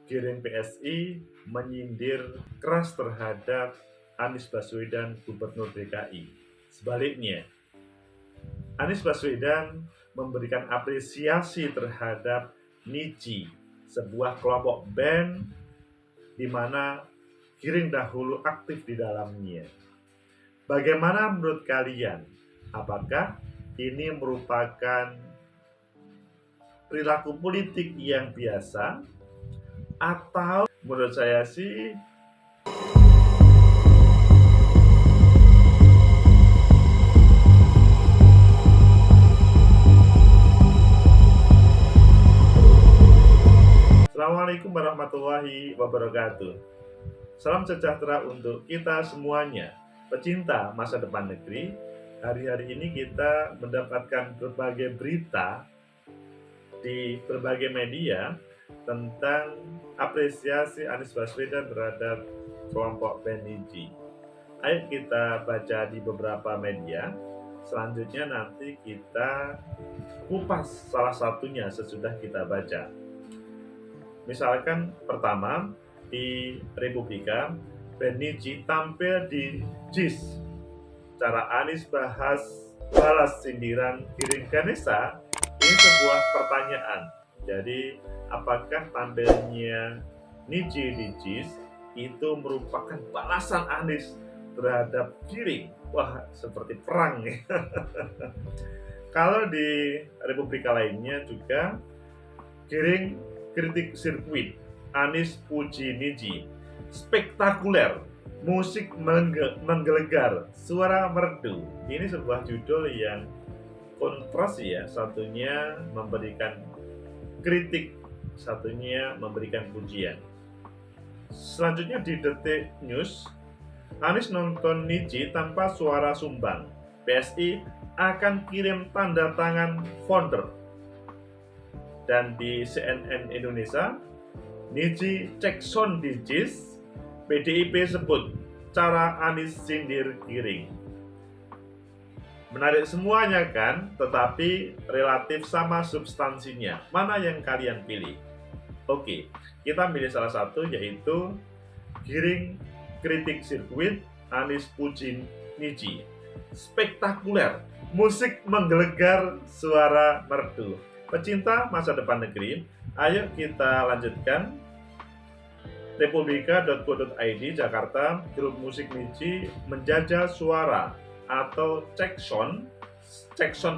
Giring PSI menyindir keras terhadap Anies Baswedan Gubernur DKI. Sebaliknya, Anies Baswedan memberikan apresiasi terhadap Niji, sebuah kelompok band di mana Giring dahulu aktif di dalamnya. Bagaimana menurut kalian? Apakah ini merupakan perilaku politik yang biasa, atau menurut saya sih Assalamualaikum warahmatullahi wabarakatuh. Salam sejahtera untuk kita semuanya, pecinta masa depan negeri. Hari-hari ini kita mendapatkan berbagai berita di berbagai media tentang apresiasi Anies Baswedan terhadap kelompok band Niji. Ayo kita baca di beberapa media. Selanjutnya nanti kita kupas salah satunya sesudah kita baca. Misalkan pertama, di Republika, band Niji tampil di JIS. Cara Anies balas sindiran Giring Ganesa, ini sebuah pertanyaan. Jadi, apakah tampilnya Niji di JIS itu merupakan balasan Anies terhadap Giring? Wah, seperti perang ya. Kalau di Republika lainnya juga, Giring kritik sirkuit, Anies puji Niji, spektakuler, musik menggelegar, suara merdu. Ini sebuah judul yang kontras ya, satunya memberikan kritik, satunya memberikan pujian. Selanjutnya di Detik News, Anies nonton Niji tanpa suara sumbang, PSI akan kirim tanda tangan founder. Dan di CNN Indonesia, Niji cek sound di JIS, PDIP sebut cara Anies sindir Giring. Menarik semuanya kan, tetapi relatif sama substansinya. Mana yang kalian pilih? Oke, kita pilih salah satu, yaitu Giring kritik sirkuit, Anies puji Niji. Spektakuler, musik menggelegar, suara merdu. Pecinta masa depan negeri, ayo kita lanjutkan. Republika.co.id Jakarta, grup musik Niji menjajal suara atau check sound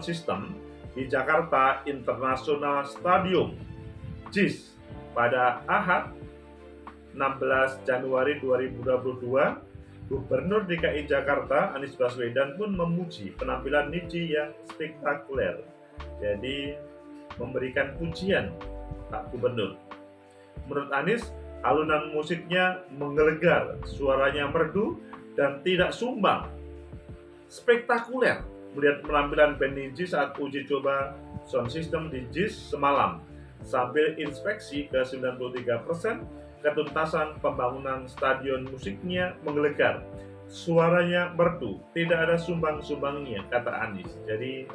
system di Jakarta International Stadium JIS pada Ahad 16 Januari 2022. Gubernur DKI Jakarta Anies Baswedan pun memuji penampilan Niji yang spektakuler. Jadi memberikan pujian Pak Gubernur. Menurut Anies, alunan musiknya menggelegar, suaranya merdu dan tidak sumbang. Spektakuler melihat penampilan band Niji saat uji coba sound system di JIS semalam. Sambil inspeksi ke 93%, ketuntasan pembangunan stadion musiknya menggelegar. Suaranya merdu, tidak ada sumbang-sumbangnya, kata Anies. Jadi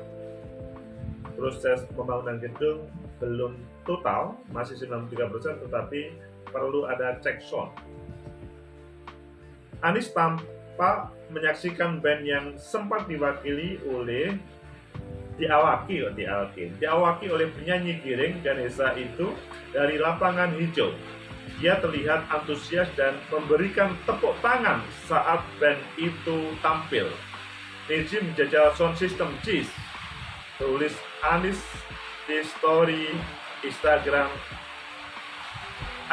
proses pembangunan gedung belum total, masih 93%, tetapi perlu ada cek sound. Anies tampak menyaksikan band yang sempat diawaki oleh penyanyi Giring Ganesa itu dari lapangan hijau. Dia terlihat antusias dan memberikan tepuk tangan saat band itu tampil. Niji menjajal sound system JIS, tulis Anies di story Instagram.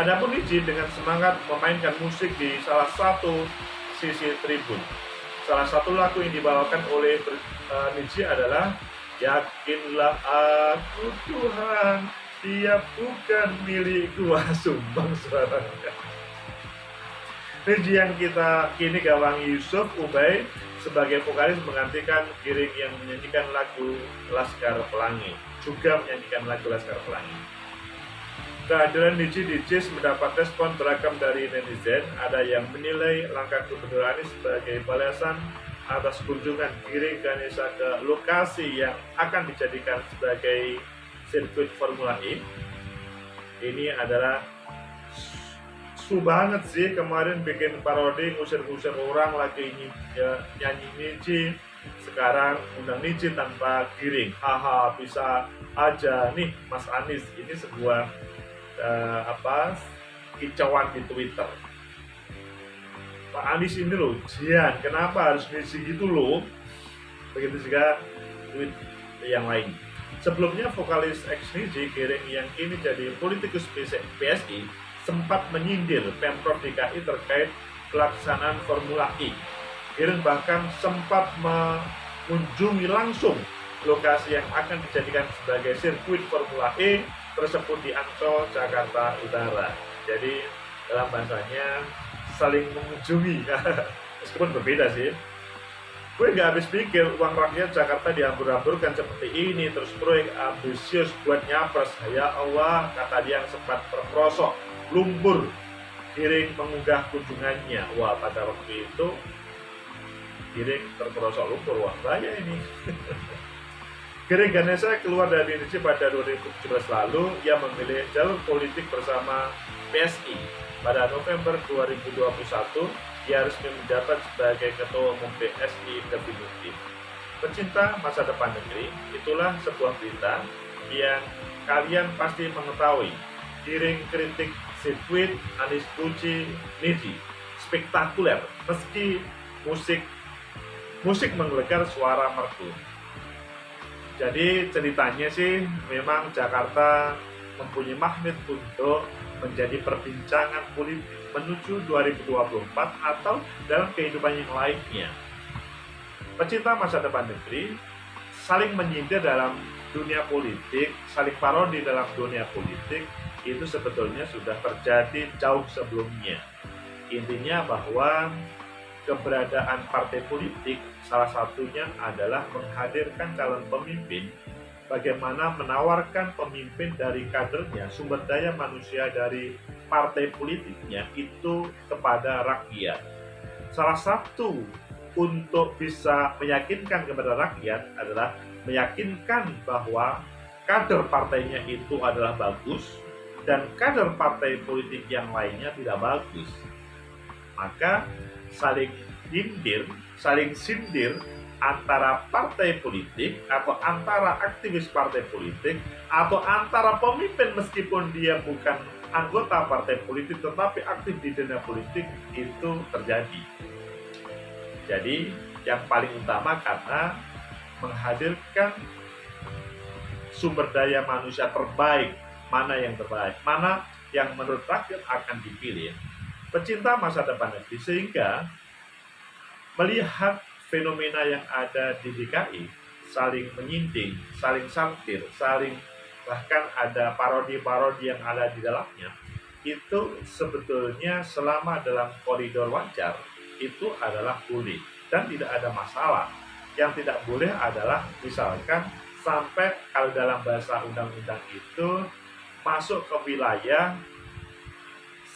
Adapun Niji dengan semangat memainkan musik di salah satu sisi tribun. Salah satu lagu yang dibawakan oleh Niji adalah Yakinlah Aku Tuhan, Dia bukan milikku. Wah, sumbang suaranya. Niji yang kita kini gawangi Yusuf Ubay sebagai vokalis menggantikan Giring yang menyanyikan lagu Laskar Pelangi, juga menyanyikan lagu Laskar Pelangi. Kehadiran Niji di JIS mendapat respon beragam dari netizen. Ada yang menilai langkah Gubernur Anies sebagai balasan atas kunjungan Giring Ganesa ke lokasi yang akan dijadikan sebagai sirkuit Formula E. Ini adalah lucu banget sih, kemarin bikin parodi ngusir-ngusir orang lagi nyanyi Niji, sekarang undang Niji tanpa giring. Haha, bisa aja nih Mas Anies, ini sebuah kicauan di Twitter. Pak Anies ini loh, Jian, kenapa harus ngisi gitu loh? Begitu juga tweet yang lain. Sebelumnya vokalis ex Niji Giring yang kini jadi politikus PSI sempat menyindir Pemprov DKI terkait pelaksanaan Formula E. Giring bahkan sempat mengunjungi langsung lokasi yang akan dijadikan sebagai sirkuit Formula E tersebut di Ancol, Jakarta Utara. Jadi dalam bahasanya saling mengunjungi, meskipun berbeda sih. Gue nggak habis pikir uang rakyat Jakarta dihambur-hamburkan seperti ini, terus proyek ambisius buat nyapres. Ya Allah, kata dia yang sempat terperosok lumpur. Giring mengunggah kunjungannya. Wah, pada waktu itu Giring terperosok lumpur. Wah, bahaya ini. Giring Ganesa keluar dari Niji pada 2017 lalu. Ia memilih jalur politik bersama PSI. Pada November 2021, ia resmi menjabat sebagai Ketua Umum PSI Definitif. Pecinta masa depan negeri, itulah sebuah berita yang kalian pasti mengetahui. Giring kritik sirkuit Anies puji Niji, spektakuler meski musik menggelegar suara merdu. Jadi ceritanya sih memang Jakarta mempunyai magnet untuk menjadi perbincangan politik menuju 2024 atau dalam kehidupan yang lainnya. Pecinta masa depan negeri saling menyindir dalam dunia politik, saling parodi dalam dunia politik, itu sebetulnya sudah terjadi jauh sebelumnya. Intinya bahwa keberadaan partai politik salah satunya adalah menghadirkan calon pemimpin, bagaimana menawarkan pemimpin dari kadernya, sumber daya manusia dari partai politiknya itu kepada rakyat. Salah satu untuk bisa meyakinkan kepada rakyat adalah meyakinkan bahwa kader partainya itu adalah bagus dan kader partai politik yang lainnya tidak bagus. Maka saling sindir antara partai politik atau antara aktivis partai politik atau antara pemimpin meskipun dia bukan anggota partai politik tetapi aktif di dunia politik itu terjadi. Jadi yang paling utama karena menghadirkan sumber daya manusia terbaik, mana yang terbaik, mana yang menurut rakyat akan dipilih. Pecinta masa depan negeri sehingga melihat fenomena yang ada di DKI, saling menyindir, saling satir, bahkan ada parodi-parodi yang ada di dalamnya, itu sebetulnya selama dalam koridor wajar, itu adalah boleh dan tidak ada masalah. Yang tidak boleh adalah misalkan sampai kalau dalam bahasa undang-undang itu masuk ke wilayah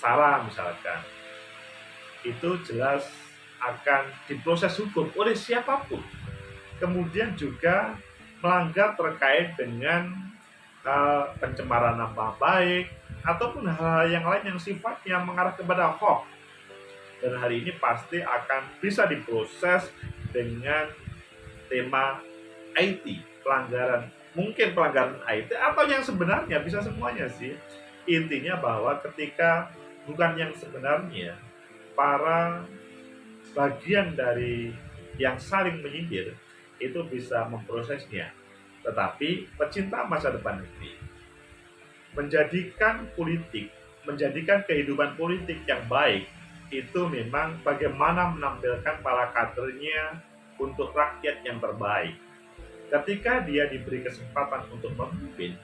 SARA misalkan, itu jelas akan diproses hukum oleh siapapun. Kemudian juga melanggar terkait dengan pencemaran nama baik ataupun hal-hal yang lain yang sifatnya mengarah kepada hoax. Dan hari ini pasti akan bisa diproses dengan tema IT, mungkin pelanggaran IT atau yang sebenarnya bisa semuanya sih. Intinya bahwa ketika bukan yang sebenarnya, para bagian dari yang saling menyindir itu bisa memprosesnya. Tetapi pecinta masa depan negeri menjadikan kehidupan politik yang baik itu memang bagaimana menampilkan para kadernya untuk rakyat yang terbaik. Ketika dia diberi kesempatan untuk memimpin,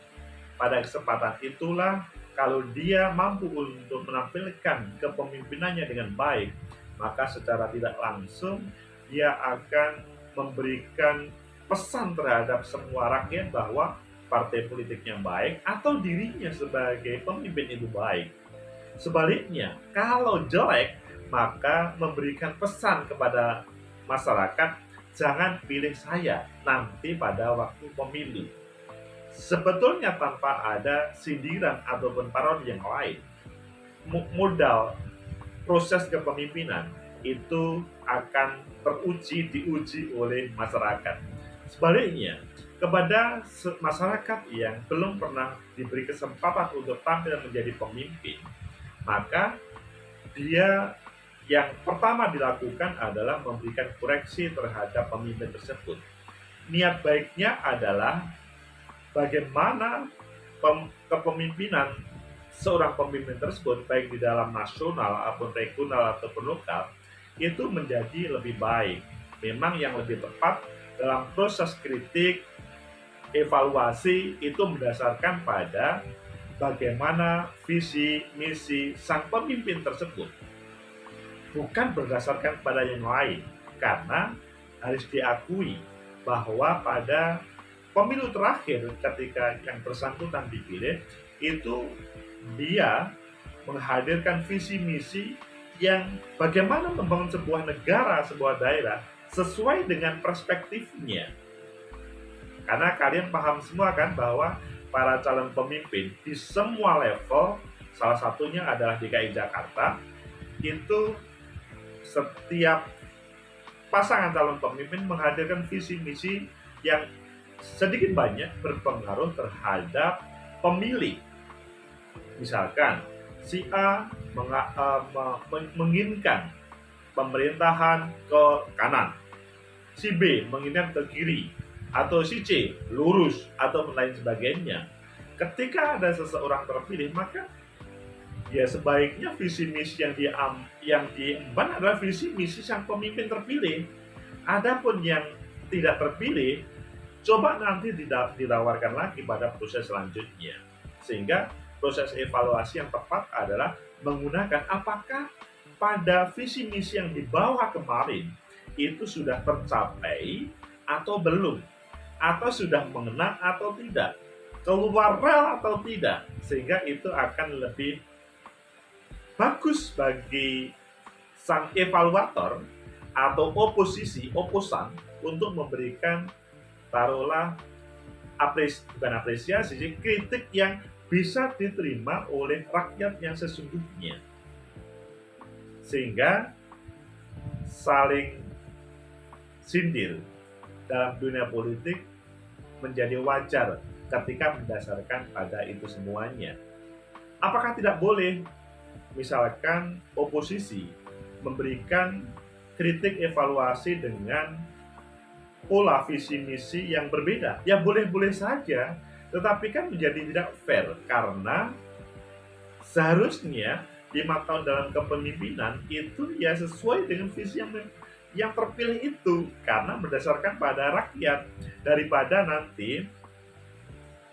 pada kesempatan itulah kalau dia mampu untuk menampilkan kepemimpinannya dengan baik, maka secara tidak langsung dia akan memberikan pesan terhadap semua rakyat bahwa partai politik yang baik atau dirinya sebagai pemimpin itu baik. Sebaliknya, kalau jelek, maka memberikan pesan kepada masyarakat, jangan pilih saya nanti pada waktu pemilu. Sebetulnya tanpa ada sindiran ataupun parodi yang lain. Modal proses kepemimpinan itu akan diuji oleh masyarakat. Sebaliknya, kepada masyarakat yang belum pernah diberi kesempatan untuk tampil menjadi pemimpin, maka dia yang pertama dilakukan adalah memberikan koreksi terhadap pemimpin tersebut. Niat baiknya adalah bagaimana kepemimpinan seorang pemimpin tersebut, baik di dalam nasional ataupun regional ataupun lokal, itu menjadi lebih baik. Memang yang lebih tepat dalam proses kritik, evaluasi itu berdasarkan pada bagaimana visi, misi sang pemimpin tersebut. Bukan berdasarkan pada yang lain. Karena harus diakui bahwa pada pemilu terakhir ketika yang bersangkutan dipilih, itu dia menghadirkan visi misi yang bagaimana membangun sebuah negara, sebuah daerah sesuai dengan perspektifnya. Karena kalian paham semua kan bahwa para calon pemimpin di semua level, salah satunya adalah DKI Jakarta, itu setiap pasangan calon pemimpin menghadirkan visi misi yang sedikit banyak berpengaruh terhadap pemilih. Misalkan si A menginginkan pemerintahan ke kanan, si B menginginkan ke kiri, atau si C lurus atau lain sebagainya. Ketika ada seseorang terpilih, maka ya sebaiknya visi misi yang diemban adalah visi misi sang pemimpin terpilih. Adapun yang tidak terpilih, coba nanti ditawarkan lagi pada proses selanjutnya. Sehingga proses evaluasi yang tepat adalah menggunakan apakah pada visi misi yang dibawa kemarin itu sudah tercapai atau belum, atau sudah mengenang atau tidak, keluar rel atau tidak, sehingga itu akan lebih bagus bagi sang evaluator atau oposan untuk memberikan taruhlah bukan apresiasi, kritik yang bisa diterima oleh rakyat yang sesungguhnya, sehingga saling sindir dalam dunia politik menjadi wajar ketika mendasarkan pada itu semuanya. Apakah tidak boleh misalkan oposisi memberikan kritik evaluasi dengan pola visi misi yang berbeda? Ya boleh-boleh saja, tetapi kan menjadi tidak fair karena seharusnya 5 tahun dalam kepemimpinan itu ya sesuai dengan visi yang terpilih itu, karena berdasarkan pada rakyat, daripada nanti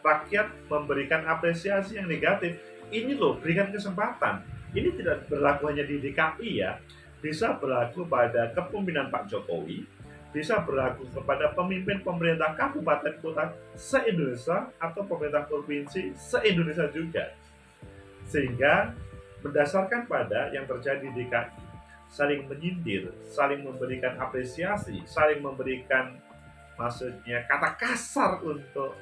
rakyat memberikan apresiasi yang negatif. Ini loh, berikan kesempatan. Ini tidak berlaku hanya di DKI ya, bisa berlaku pada kepemimpinan Pak Jokowi, bisa berlaku kepada pemimpin pemerintah kabupaten kota se-Indonesia atau pemerintah provinsi se-Indonesia juga. Sehingga berdasarkan pada yang terjadi di DKI, saling menyindir, saling memberikan apresiasi, saling memberikan maksudnya kata kasar untuk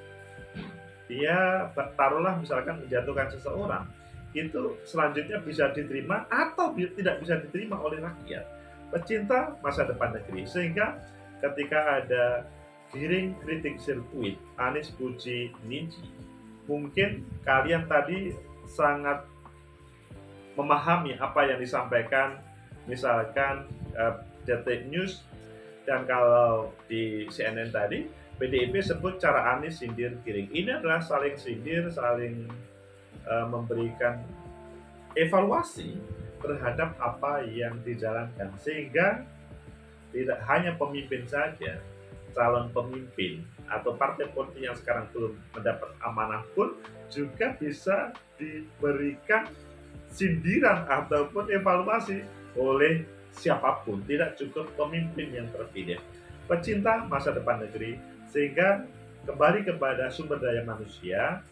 dia taruhlah misalkan menjatuhkan seseorang, itu selanjutnya bisa diterima atau tidak bisa diterima oleh rakyat pecinta masa depan negeri. Sehingga ketika ada giring kritik sirkuit Anies Puji Ninji, mungkin kalian tadi sangat memahami apa yang disampaikan misalkan Detik News, dan kalau di CNN tadi PDIP sebut cara Anies sindir giring. Ini adalah saling sindir, saling memberikan evaluasi terhadap apa yang dijalankan, sehingga tidak hanya pemimpin saja, calon pemimpin atau partai politik yang sekarang belum mendapat amanah pun juga bisa diberikan sindiran ataupun evaluasi oleh siapapun, tidak cukup pemimpin yang terpilih. Pecinta masa depan negeri, sehingga kembali kepada sumber daya manusia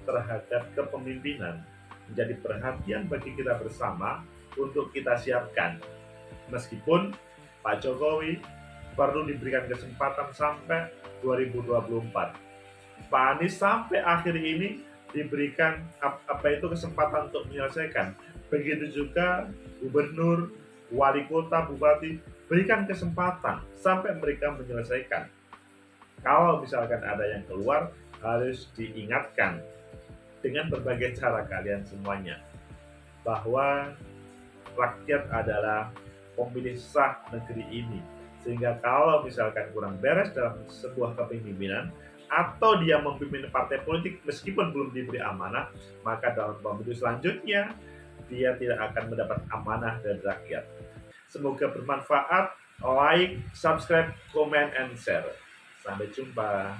terhadap kepemimpinan menjadi perhatian bagi kita bersama untuk kita siapkan. Meskipun Pak Jokowi perlu diberikan kesempatan sampai 2024, Pak Anies sampai akhir ini diberikan kesempatan untuk menyelesaikan. Begitu juga gubernur, wali kota, bupati, berikan kesempatan sampai mereka menyelesaikan. Kalau misalkan ada yang keluar, harus diingatkan dengan berbagai cara kalian semuanya bahwa rakyat adalah pemilih sah negeri ini. Sehingga kalau misalkan kurang beres dalam sebuah kepemimpinan atau dia memimpin partai politik meskipun belum diberi amanah, maka dalam pemilu selanjutnya dia tidak akan mendapat amanah dari rakyat. Semoga bermanfaat. Like, subscribe, comment, and share. Sampai jumpa.